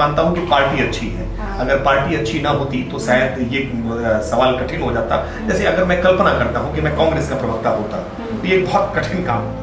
मानता हूं कि पार्टी अच्छी है। अगर पार्टी अच्छी ना होती तो शायद ये सवाल कठिन हो जाता। जैसे अगर मैं कल्पना करता हूं कि मैं कांग्रेस का प्रवक्ता होता तो ये बहुत कठिन काम होता।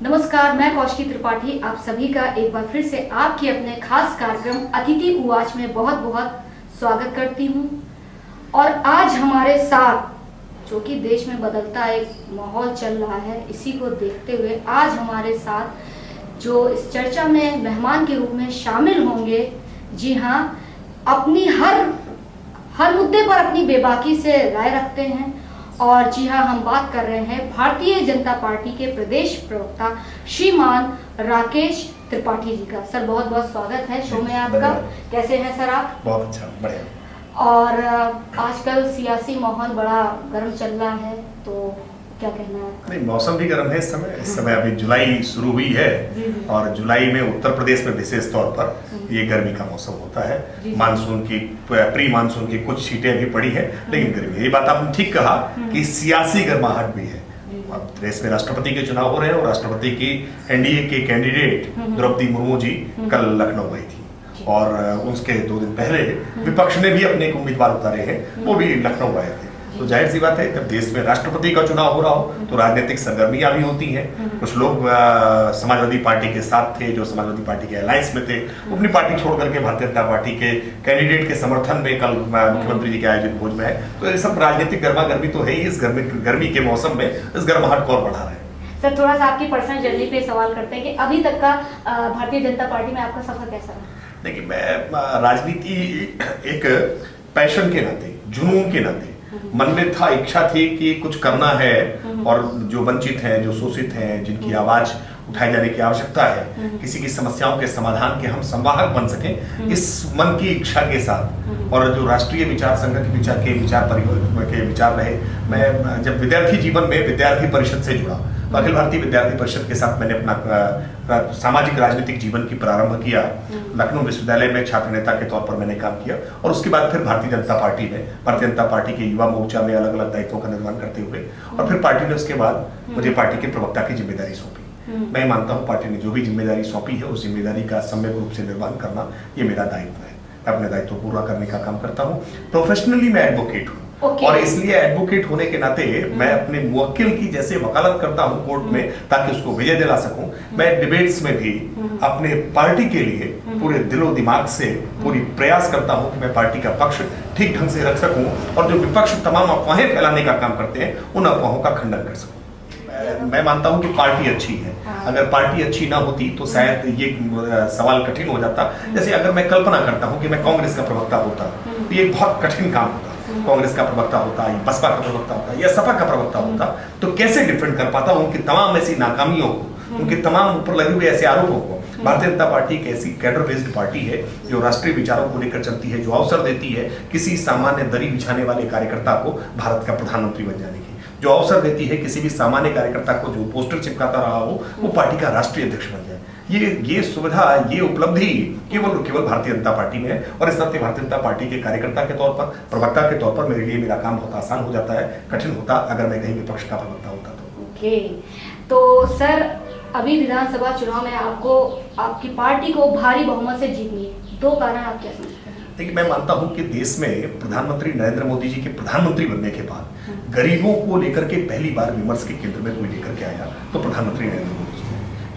नमस्कार, मैं कौशिकी त्रिपाठी आप सभी का एक बार फिर से आपके अपने खास कार्यक्रम अतिथि उवाच में बहुत बहुत स्वागत करती हूं। और आज हमारे साथ, जो कि देश में बदलता एक माहौल चल रहा है, इसी को देखते हुए आज हमारे साथ जो इस चर्चा में मेहमान के रूप में शामिल होंगे, जी हाँ, अपनी हर मुद्दे पर अपनी बेबाकी से राय रखते हैं। और जी हाँ, हम बात कर रहे हैं भारतीय जनता पार्टी के प्रदेश प्रवक्ता श्रीमान राकेश त्रिपाठी जी का। सर, बहुत बहुत स्वागत है शो में आपका। कैसे हैं सर आप? बहुत अच्छा, बढ़िया। और आजकल सियासी माहौल बड़ा गर्म चल रहा है, तो क्या कहना है? नहीं, मौसम भी गर्म है इस समय अभी जुलाई शुरू हुई है और जुलाई में उत्तर प्रदेश में विशेष तौर पर ये गर्मी का मौसम होता है। मानसून की प्री मानसून की कुछ छींटें भी पड़ी है, लेकिन गर्मी, ये बात आपने ठीक कहा कि सियासी गर्माहट भी है। अब देश में राष्ट्रपति के चुनाव हो रहे हैं और राष्ट्रपति की एनडीए के कैंडिडेट द्रौपदी मुर्मू जी कल लखनऊ गई थी और उसके 2 दिन पहले विपक्ष ने भी अपने उम्मीदवार उतारे हैं, वो भी लखनऊ आए थे। तो जाहिर सी बात है, जब देश में राष्ट्रपति का चुनाव हो रहा हो तो राजनीतिक सरगर्मियां भी होती हैं। कुछ लोग समाजवादी पार्टी के साथ थे, जो समाजवादी पार्टी के अलायंस में थे, अपनी पार्टी छोड़ करके भारतीय जनता पार्टी के कैंडिडेट के समर्थन में कल मुख्यमंत्री जी के आयोजित भोज में है। तो ये सब राजनीतिक गर्मी तो है ही। इस गर्मी के मौसम में इस गर्माहट को और बढ़ा रहे हैं। सर, थोड़ा सा आपकी पर्सनल जर्नी पे सवाल करते हैं कि अभी तक का भारतीय जनता पार्टी में आपका सफर कैसा रहा? देखिए, मैं राजनीति एक पैशन के नाते, जुनून के नाते मन में था, इच्छा थी कि कुछ करना है और जो वंचित हैं, जो शोषित हैं, जिनकी आवाज उठाए जाने की आवश्यकता है, किसी की समस्याओं के समाधान के हम संवाहक बन सकें, इस मन की इच्छा के साथ। और जो राष्ट्रीय विचार संघ के विचार रहे, मैं जब विद्यार्थी जीवन में विद्यार्थी परिषद से जुड़ा तो अखिल भारतीय विद्यार्थी परिषद के साथ मैंने अपना सामाजिक राजनीतिक जीवन की प्रारंभ किया। लखनऊ विश्वविद्यालय में छात्र नेता के तौर पर मैंने काम किया और उसके बाद फिर भारतीय जनता पार्टी के युवा मोर्चा में अलग अलग दायित्वों का निर्वहन करते हुए, और फिर पार्टी ने उसके बाद मुझे पार्टी के प्रवक्ता की जिम्मेदारी सौंपी। मैं मानता हूँ पार्टी ने जो भी जिम्मेदारी सौंपी है उस जिम्मेदारी का सम्यक रूप से निर्वहन करना ये मेरा दायित्व है। मैं अपने दायित्व पूरा करने का काम करता हूँ। प्रोफेशनली मैं एडवोकेट हूँ और इसलिए एडवोकेट होने के नाते मैं अपने मुवक्किल की जैसे वकालत करता हूं कोर्ट में ताकि उसको विजय दिला सकूं, मैं डिबेट्स में भी अपने पार्टी के लिए पूरे दिलो दिमाग से पूरी प्रयास करता हूं कि मैं पार्टी का पक्ष ठीक ढंग से रख सकूं और जो विपक्ष तमाम अफवाहें फैलाने का काम करते हैं उन अफवाहों का खंडन कर सकूं। मैं मानता हूं कि पार्टी अच्छी है। अगर पार्टी अच्छी ना होती तो शायद ये सवाल कठिन हो जाता। जैसे अगर मैं कल्पना करता हूं कि मैं कांग्रेस का प्रवक्ता होता तो ये बहुत कठिन काम होता। कांग्रेस का प्रवक्ता होता, या बसपा का प्रवक्ता होता, या सपा का प्रवक्ता होता, तो कैसे डिफेंड कर पाता उनकी तमाम ऐसी नाकामियों को, उनके तमाम ऊपर लगे हुए ऐसे आरोपों को। भारतीय जनता पार्टी एक ऐसी कैडर बेस्ड पार्टी है जो राष्ट्रीय विचारों को लेकर चलती है, जो अवसर देती है किसी सामान्य दरी बिछाने वाले कार्यकर्ता को भारत का प्रधानमंत्री बन जाने की, जो अवसर देती है किसी भी सामान्य कार्यकर्ता को जो पोस्टर चिपकाता रहा हो वो पार्टी का राष्ट्रीय अध्यक्ष बन जाए। ये सुविधा, ये उपलब्धि केवल भारतीय जनता पार्टी में है और इस नाते भारतीय जनता पार्टी के कार्यकर्ता के तौर पर, प्रवक्ता के तौर पर मेरे लिए मेरा काम बहुत आसान हो जाता है। कठिन होता अगर मैं कहीं विपक्ष का प्रवक्ता होता तो। ओके, तो सर, अभी विधानसभा चुनाव में आपको आपकी पार्टी को भारी बहुमत से जीतनी है, 2 कारण आप क्या समझते हैं? देखिए, मैं मानता हूं कि देश में प्रधानमंत्री नरेंद्र मोदी जी के प्रधानमंत्री बनने के बाद गरीबों को लेकर के पहली बार विमर्श के केंद्र में कोई लेकर के आया तो प्रधानमंत्री नरेंद्र मोदी जी।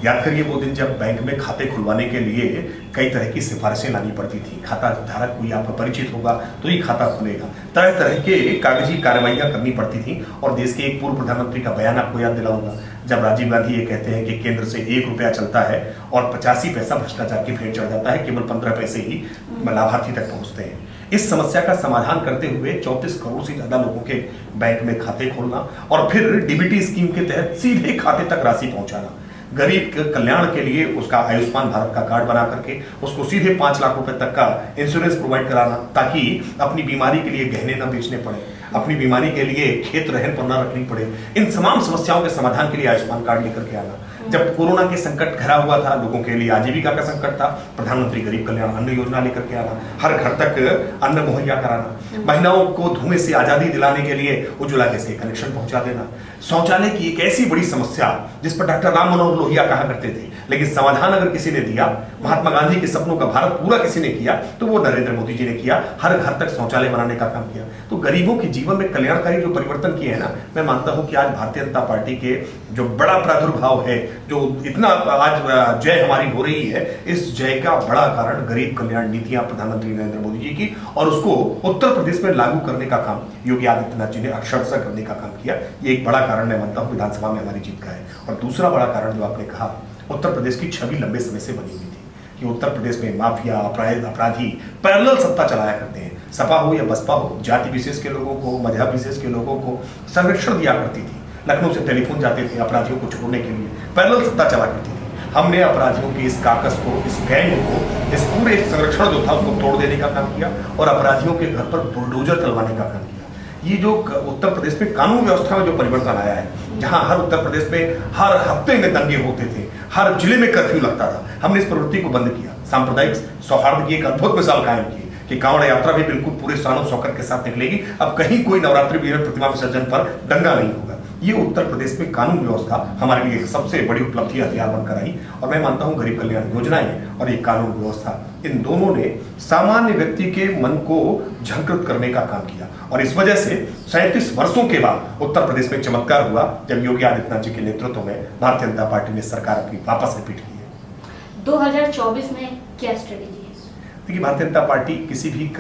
याद करिए वो दिन जब बैंक में खाते खुलवाने के लिए कई तरह की सिफारिशें लानी पड़ती थी। खाता धारक कोई आपको परिचित होगा तो ही खाता खुलेगा, तरह तरह के कागजी कार्रवाइयां करनी पड़ती थी। और देश के एक पूर्व प्रधानमंत्री का बयान आपको याद दिलाऊंगा, जब राजीव गांधी ये कहते हैं कि केंद्र से 1 रुपया चलता है और 85 पैसा भ्रष्टाचार की भेंट चढ़ जाता है, केवल 15 पैसे ही लाभार्थी तक पहुंचते हैं। इस समस्या का समाधान करते हुए 34 करोड़ से ज्यादा लोगों के बैंक में खाते खोलना और फिर डीबीटी स्कीम के तहत सीधे खाते तक राशि पहुंचाना, गरीब के कल्याण के लिए उसका आयुष्मान भारत का कार्ड बना करके उसको सीधे 5 लाख रुपए तक का इंश्योरेंस प्रोवाइड कराना ताकि अपनी बीमारी के लिए गहने न बेचने पड़े, अपनी बीमारी के लिए खेत रहन पर न रखनी पड़े। इन तमाम समस्याओं के समाधान के लिए आयुष्मान कार्ड लेकर के आना, जब कोरोना के संकट घिरा हुआ था, लोगों के लिए आजीविका का संकट था, प्रधानमंत्री गरीब कल्याण अन्न योजना लेकर के आना, हर घर तक अन्न मुहैया कराना, महिलाओं को धुएं से आजादी दिलाने के लिए उज्ज्वला गैस के कनेक्शन पहुंचा देना, शौचालय की एक ऐसी बड़ी समस्या जिस पर डॉक्टर राम मनोहर लोहिया कहा करते थे, लेकिन समाधान अगर किसी ने दिया, महात्मा गांधी के सपनों का भारत पूरा किसी ने किया, तो वो नरेंद्र मोदी जी ने किया, हर घर तक शौचालय बनाने का काम किया। तो गरीबों के जीवन में कल्याणकारी जो परिवर्तन किए हैं ना, मैं मानता हूं कि आज भारतीय जनता पार्टी के जो बड़ा प्रादुर्भाव है, जो इतना आज जय हमारी हो रही है, इस जय का बड़ा कारण गरीब कल्याण नीतियां प्रधानमंत्री नरेंद्र मोदी जी की, और उसको उत्तर प्रदेश में लागू करने का काम योगी आदित्यनाथ जी ने अक्षरशः करने का काम किया। ये एक बड़ा कारण मैं मानता हूं विधानसभा में हमारी जीत का है। और दूसरा बड़ा कारण जो आपने कहा, उत्तर प्रदेश की छवि लंबे समय से बनी हुई थी कि उत्तर प्रदेश में माफिया अपराधी पैरेलल सत्ता चलाया करते हैं। सपा हो या बसपा हो, जाति विशेष के लोगों को, मजहब विशेष के लोगों को संरक्षण दिया करती थी। लखनऊ से टेलीफोन जाते थे अपराधियों को छोड़ने के लिए, पैरेलल सत्ता चला करती थी। हमने अपराधियों के इस काकस को, इस गैंग को, इस पूरे संरक्षण जो था उसको तोड़ देने का काम किया और अपराधियों के घर पर बुलडोजर चलवाने का काम किया। ये जो उत्तर प्रदेश में कानून व्यवस्था में जो परिवर्तन आया है, जहां हर उत्तर प्रदेश में हर हफ्ते में दंगे होते थे, हर जिले में कर्फ्यू लगता था, हमने इस प्रवृत्ति को बंद किया। सांप्रदायिक सौहार्द की एक अद्भुत मिसाल कायम की कि कांवड़ यात्रा भी बिल्कुल पूरे शानो शौकत के साथ निकलेगी। अब कहीं कोई नवरात्रि वीर प्रतिमा विसर्जन पर दंगा नहीं होगा। ये उत्तर प्रदेश में कानून व्यवस्था हमारे लिए एक सबसे बड़ी उपलब्धि हथियार बनकर आई। और मैं मानता हूं गरीब कल्याण योजनाएं और ये कानून व्यवस्था, इन दोनों ने सामान्य व्यक्ति के मन को झंकृत करने का काम किया। और इस वजह से 37 वर्षों के बाद उत्तर प्रदेश में चमत्कार हुआ जब योगी आदित्यनाथ जी के नेतृत्व में भारतीय जनता पार्टी ने सरकार अपनी वापस रिपीट की है। 2024 में क्या स्ट्रेटेजी है? देखिए, भारतीय जनता पार्टी किसी भी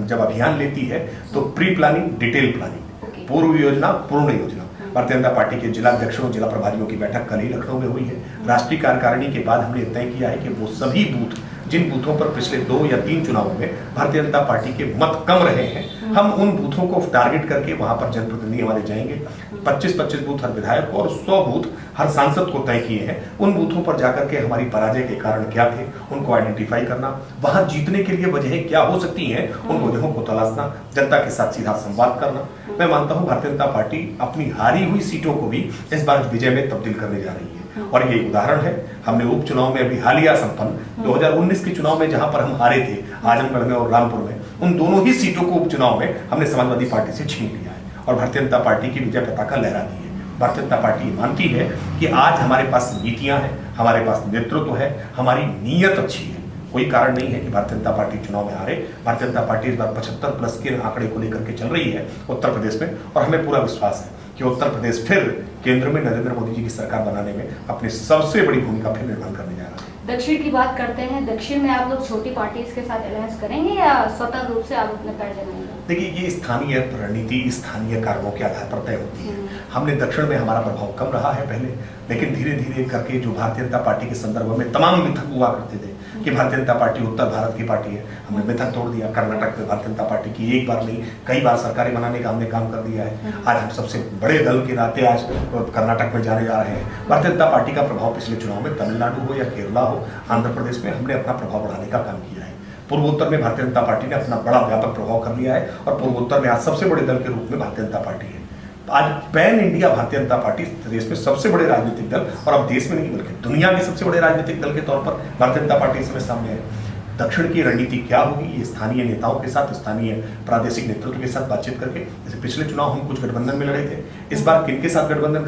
जब अभियान लेती है तो प्री प्लानिंग, डिटेल प्लानिंग, पूर्व योजना, पूर्ण योजना। भारतीय जनता पार्टी के जिला अध्यक्षों, जिला प्रभारियों की बैठक कल ही लखनऊ में हुई है। राष्ट्रीय कार्यकारिणी के बाद हमने तय किया है कि वो सभी बूथ, जिन बूथों पर पिछले 2 या 3 चुनावों में भारतीय जनता पार्टी के मत कम रहे हैं, हम उन बूथों को टारगेट करके वहां पर जनप्रतिनिधि हमारे जाएंगे। 25-25 बूथ हर विधायक को और 100 बूथ हर सांसद को तय किए हैं। उन बूथों पर जाकर के हमारी पराजय के कारण क्या थे उनको आइडेंटिफाई करना, वहां जीतने के लिए वजहें क्या हो सकती हैं उन वजहों को तलाशना, जनता के साथ सीधा संवाद करना। मैं मानता हूं भारतीय जनता पार्टी अपनी हारी हुई सीटों को भी इस बार विजय में तब्दील करने जा रही है। और ये उदाहरण है, हमने उपचुनाव में अभी हालिया संपन्न 2019 के चुनाव में जहां पर हम हारे थे, आजमगढ़ में और रामपुर में, उन दोनों ही सीटों को उपचुनाव में हमने समाजवादी पार्टी से छीन लिया है और भारतीय जनता पार्टी की विजय पताका लहरा दी है। भारतीय जनता पार्टी मानती है कि आज हमारे पास नीतियां हैं, हमारे पास नेतृत्व है, हमारी नीयत अच्छी है। कोई कारण नहीं है कि भारतीय जनता पार्टी चुनाव में हारे। भारतीय जनता पार्टी इस बार 75+ के आंकड़े को लेकर के चल रही है उत्तर प्रदेश में, और हमें पूरा विश्वास है कि उत्तर प्रदेश फिर केंद्र में नरेंद्र मोदी जी की सरकार बनाने में अपनी सबसे बड़ी भूमिका फिर निर्माण करने जा रहा है। दक्षिण की बात करते हैं, दक्षिण में आप लोग छोटी पार्टीज के साथ अलायंस करेंगे या स्वतंत्र रूप से आप अपने पैर जमाएंगे? देखिए, ये स्थानीय रणनीति स्थानीय कारणों के आधार पर तय होती है। हमने दक्षिण में हमारा प्रभाव कम रहा है पहले, लेकिन धीरे धीरे करके जो भारतीय जनता पार्टी के संदर्भ में तमाम मिथक हुआ करते थे कि भारतीय जनता पार्टी उत्तर भारत की पार्टी है, हमने मिथक तोड़ दिया। कर्नाटक में भारतीय जनता पार्टी की एक बार नहीं कई बार सरकारें बनाने का हमने काम कर दिया है। आज हम सबसे बड़े दल के नाते आज कर्नाटक में जाने जा रहे हैं। भारतीय जनता पार्टी का प्रभाव पिछले चुनाव में तमिलनाडु हो या केरला हो, आंध्र प्रदेश में हमने अपना प्रभाव बढ़ाने का काम किया है। पूर्वोत्तर में भारतीय जनता पार्टी ने अपना बड़ा व्यापक प्रभाव कर लिया है और पूर्वोत्तर में आज सबसे बड़े दल के रूप में भारतीय जनता पार्टी है। आज pan India Bharatiya Janata party देश में सबसे बड़े राजनीतिक दल, और अब देश में नहीं बल्कि दुनिया के सबसे बड़े राजनीतिक दल के तौर पर भारतीय जनता पार्टी इसमें सामने है। दक्षिण की रणनीति क्या होगी, ये स्थानीय नेताओं के साथ, स्थानीय प्रादेशिक नेतृत्व के साथ बातचीत करके, जैसे पिछले चुनाव हम कुछ गठबंधन में लड़े थे, इस बार किनके साथ गठबंधन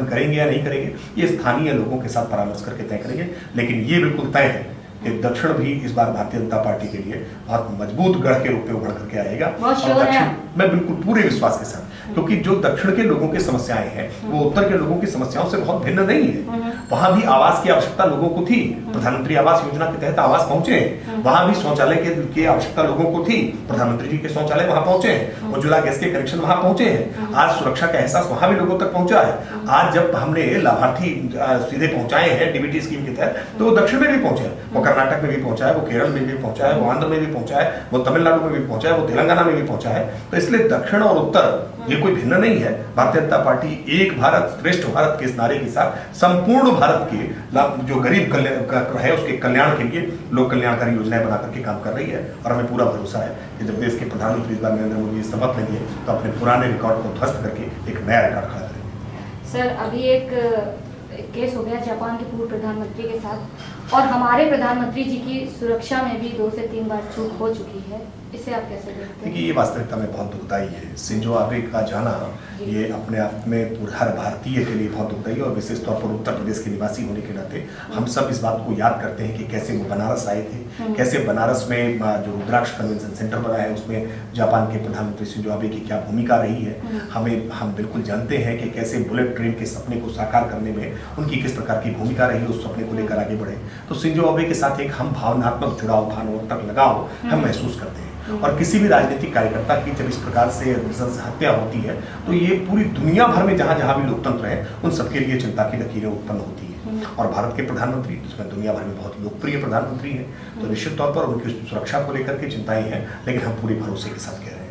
करेंगे या नहीं करेंगे, ये स्थानीय लोगों के साथ परामर्श करके तय करेंगे। लेकिन ये बिल्कुल तय है कि दक्षिण भी इस बार भारतीय जनता पार्टी के लिए बहुत मजबूत गढ़ के रूप में उभर करके आएगा। मैं बिल्कुल पूरे विश्वास के साथ, क्योंकि जो दक्षिण के लोगों की समस्याएं हैं वो उत्तर के लोगों की समस्याओं से बहुत भिन्न नहीं है। वहां भी आवास की आवश्यकता लोगों को थी, प्रधानमंत्री आवास योजना के तहत आवास पहुंचे हैं। वहां भी शौचालय की आवश्यकता लोगों को थी, प्रधानमंत्री जी के शौचालय वहां पहुंचे हैं। उज्ज्वला गैस के कनेक्शन वहां पहुंचे हैं। आज सुरक्षा का एहसास वहां भी लोगों तक पहुंचा है। आज जब हमने लाभार्थी सीधे पहुंचाए हैं डीबीटी स्कीम के तहत, तो वो दक्षिण में भी पहुंचे हैं, वो कर्नाटक में भी पहुंचा है, वो केरल में भी पहुंचा है, वो आंध्र में भी पहुंचा है, वो तमिलनाडु में भी पहुंचा है, वो तेलंगाना में भी पहुंचा है। तो इसलिए दक्षिण और उत्तर ये कोई भिन्न नहीं है। भारतीय जनता पार्टी एक भारत श्रेष्ठ भारत के इस नारे के साथ संपूर्ण भारत के जो गरीब कल्याण है उसके कल्याण के लिए लोक कल्याणकारी योजनाएं बना करके काम कर रही है। और हमें पूरा भरोसा है कि जब देश के प्रधानमंत्री इस बार नरेंद्र मोदी शपथ लेंगे तो अपने पुराने रिकॉर्ड को ध्वस्त करके एक नया रिकॉर्ड खड़ा करेंगे। सर, अभी एक केस हो गया जापान के पूर्व प्रधानमंत्री के साथ, और हमारे प्रधानमंत्री जी की सुरक्षा में भी 2 से 3 बार चूक हो चुकी है, इसे आप कैसे देखते हैं? देखिए, ये वास्तविकता में बहुत दुखदाई है। शिंजो आबे का जाना ये अपने आप में हर भारतीय के लिए बहुत दुखदाई है, और विशेष तौर पर उत्तर प्रदेश के निवासी होने के नाते हम सब इस बात को याद करते हैं कि कैसे वो बनारस आए थे, कैसे बनारस में जो रुद्राक्ष कन्वेंशन सेंटर बना है उसमें जापान के प्रधानमंत्री शिंजो आबे की क्या भूमिका रही है। हम बिल्कुल जानते हैं कि कैसे बुलेट ट्रेन के सपने को साकार करने में उनकी किस प्रकार की भूमिका रही, उस सपने को लेकर आगे बढ़े। तो शिंजो आबे के साथ एक हम भावनात्मक जुड़ाव, भावनात्मक लगाव हम महसूस करते हैं। और किसी भी राजनीतिक कार्यकर्ता की जब इस प्रकार से नृशंस हत्या होती है तो ये पूरी दुनिया भर में जहां जहां भी लोकतंत्र है उन सबके लिए चिंता की लकीरें उत्पन्न होती है। और भारत के प्रधानमंत्री, जिसमें दुनिया भर में बहुत लोकप्रिय प्रधानमंत्री हैं, तो निश्चित तौर पर उनकी सुरक्षा को लेकर के चिंताएं हैं, लेकिन हम पूरे भरोसे के साथ कह रहे हैं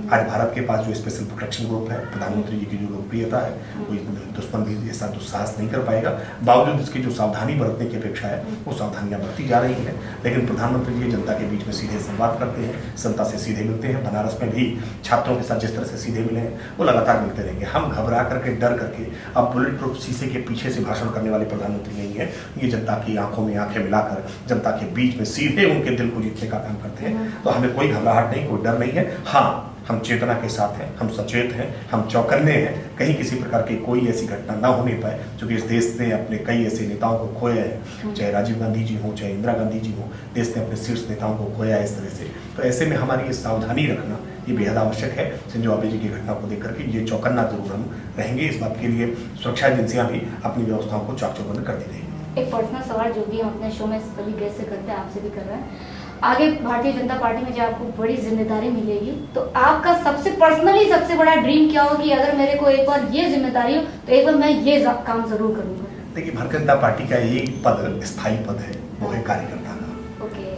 आज भारत के पास जो स्पेशल प्रोटेक्शन ग्रुप है, प्रधानमंत्री जी की जो लोकप्रियता है, कोई दुश्मन भी ऐसा दुस्साहस नहीं कर पाएगा। बावजूद इसकी जो सावधानी बरतने की अपेक्षा है वो सावधानियां बरती जा रही हैं, लेकिन प्रधानमंत्री जी जनता के बीच में सीधे संवाद करते हैं, जनता से सीधे मिलते हैं। बनारस में भी छात्रों के साथ जिस तरह से सीधे मिले हैं वो लगातार मिलते रहेंगे। हम घबरा करके, डर करके अब बुलेट प्रूफ शीशे के पीछे से भाषण करने वाले प्रधानमंत्री नहीं है। ये जनता की आंखों में आंखें मिलाकर जनता के बीच में सीधे उनके दिल को जीतने का काम करते हैं। तो हमें कोई घबराहट नहीं, कोई डर नहीं है। हाँ, हम चेतना के साथ हैं, हम सचेत हैं, हम चौकन्ने हैं, कहीं किसी प्रकार की कोई ऐसी घटना ना होने पाए, क्योंकि इस देश ने अपने कई ऐसे नेताओं को खोया है, चाहे राजीव गांधी जी हो, चाहे इंदिरा गांधी जी हो, देश ने अपने शीर्ष नेताओं को खोया है इस तरह से। तो ऐसे में हमारी ये सावधानी रखना ये बेहद आवश्यक है। शिंजो आबे जी की घटना को देख करके ये चौकन्ना जरूर हम रहेंगे। इस बात के लिए सुरक्षा एजेंसियां भी अपनी व्यवस्थाओं को चाक चौबंद करती रहेंगी। एक पर्सनल सवाल जो भी हम अपने शो में सभी गेस्ट से करते हैं, आपसे भी कर रहे हैं, आगे भारतीय जनता पार्टी में जब आपको बड़ी जिम्मेदारी मिलेगी तो आपका सबसे पर्सनली सबसे बड़ा ड्रीम क्या हो कि अगर मेरे को एक बार ये जिम्मेदारी हो तो एक बार मैं ये काम जरूर करूंगा? देखिए, भारतीय जनता पार्टी का एक पद स्थायी पद है, वो है कार्यकर्ता का।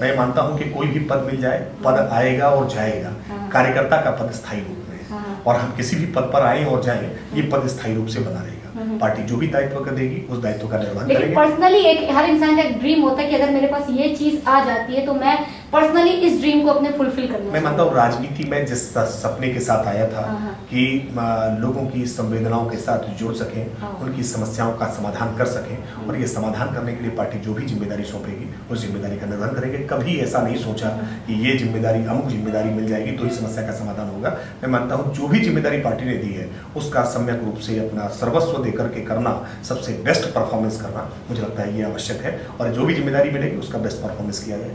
मैं मानता हूं कि कोई भी पद मिल जाए, पद आएगा और जाएगा, कार्यकर्ता का पद स्थायी रूप में है। और हम किसी भी पद पर आए और जाएं, ये पद स्थायी रूप से बना रहेगा। पार्टी जो भी दायित्व कर देगी उस दायित्व का निर्वहन करेंगे। लेकिन पर्सनली एक हर इंसान का एक ड्रीम होता है कि अगर मेरे पास ये चीज आ जाती है तो मैं पर्सनली इस ड्रीम को अपने फुलफिल करना। मैं मानता हूँ राजनीति में जिस सपने के साथ आया था कि लोगों की संवेदनाओं के साथ जुड़ सकें, उनकी समस्याओं का समाधान कर सकें, और ये समाधान करने के लिए पार्टी जो भी जिम्मेदारी सौंपेगी उस जिम्मेदारी का निर्वहन करेंगे। कभी ऐसा नहीं सोचा कि ये जिम्मेदारी, अमुक जिम्मेदारी मिल जाएगी तो ही समस्या का समाधान होगा। मैं मानता हूँ जो भी जिम्मेदारी पार्टी ने दी है उसका सम्यक रूप से अपना सर्वस्व देकर के करना, सबसे बेस्ट परफॉर्मेंस करना, मुझे लगता है ये आवश्यक है। और जो भी जिम्मेदारी मिलेगी उसका बेस्ट परफॉर्मेंस किया जाए।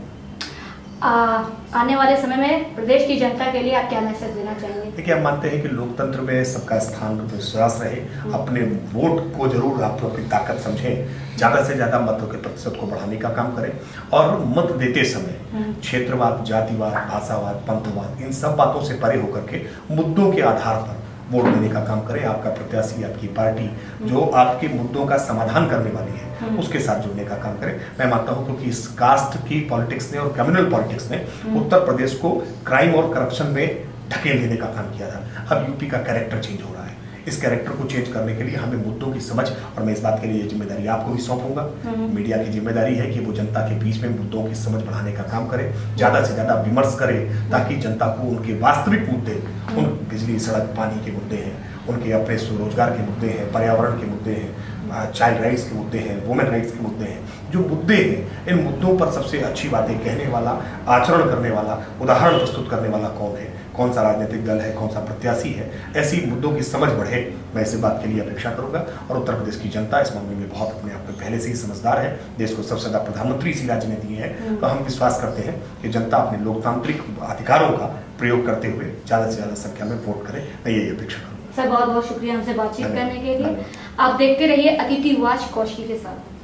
आने वाले समय में प्रदेश की जनता के लिए आप क्या मैसेज देना चाहेंगे? देखिए, हम मानते हैं कि लोकतंत्र में सबका स्थान विश्वास रहे। अपने वोट को जरूर आप अपनी ताकत समझें, ज़्यादा से ज़्यादा मतों के प्रतिशत को बढ़ाने का काम करें, और मत देते समय क्षेत्रवाद, जातिवाद, भाषावाद, पंथवाद, इन सब बातों से परे होकर के मुद्दों के आधार पर वोट देने का काम करें। आपका प्रत्याशी, आपकी पार्टी जो आपके मुद्दों का समाधान करने वाली है उसके साथ जुड़ने का काम करें। मैं मानता हूं क्योंकि इस कास्ट की पॉलिटिक्स ने और कम्युनल पॉलिटिक्स ने उत्तर प्रदेश को क्राइम और करप्शन में ढकेल देने का काम किया था। अब यूपी का कैरेक्टर चेंज हो रहा है। इस कैरेक्टर को चेंज करने के लिए हमें मुद्दों की समझ, और मैं इस बात के लिए ये जिम्मेदारी आपको भी सौंपूंगा, मीडिया की जिम्मेदारी है कि वो जनता के बीच में मुद्दों की समझ बढ़ाने का काम करे, ज़्यादा से ज़्यादा विमर्श करे, ताकि जनता को उनके वास्तविक मुद्दे, उन बिजली, सड़क, पानी के मुद्दे हैं, उनके अपने स्वरोजगार के मुद्दे हैं, पर्यावरण के मुद्दे हैं, चाइल्ड राइट्स के मुद्दे हैं, वुमेन राइट्स के मुद्दे हैं, जो मुद्दे हैं, इन मुद्दों पर सबसे अच्छी बातें कहने वाला, आचरण करने वाला, उदाहरण प्रस्तुत करने वाला कौन है, कौन सा राजनीतिक दल है, कौन सा प्रत्याशी है, ऐसी मुद्दों की समझ बढ़े, मैं इस बात के लिए अपेक्षा करूंगा। और उत्तर प्रदेश की जनता इस मामले में बहुत अपने आप में पहले से ही समझदार है। देश को सबसे ज़्यादा प्रधानमंत्री इसी राज्य ने दिए हैं, तो हम विश्वास करते हैं कि जनता अपने लोकतांत्रिक अधिकारों का प्रयोग करते हुए ज़्यादा से ज़्यादा संख्या में वोट करे। मैं यही अपेक्षा करूँगा। सर, बहुत बहुत शुक्रिया हमसे बातचीत करने के लिए। आप देखते रहिए अतिथि वाच कौशिकी के साथ।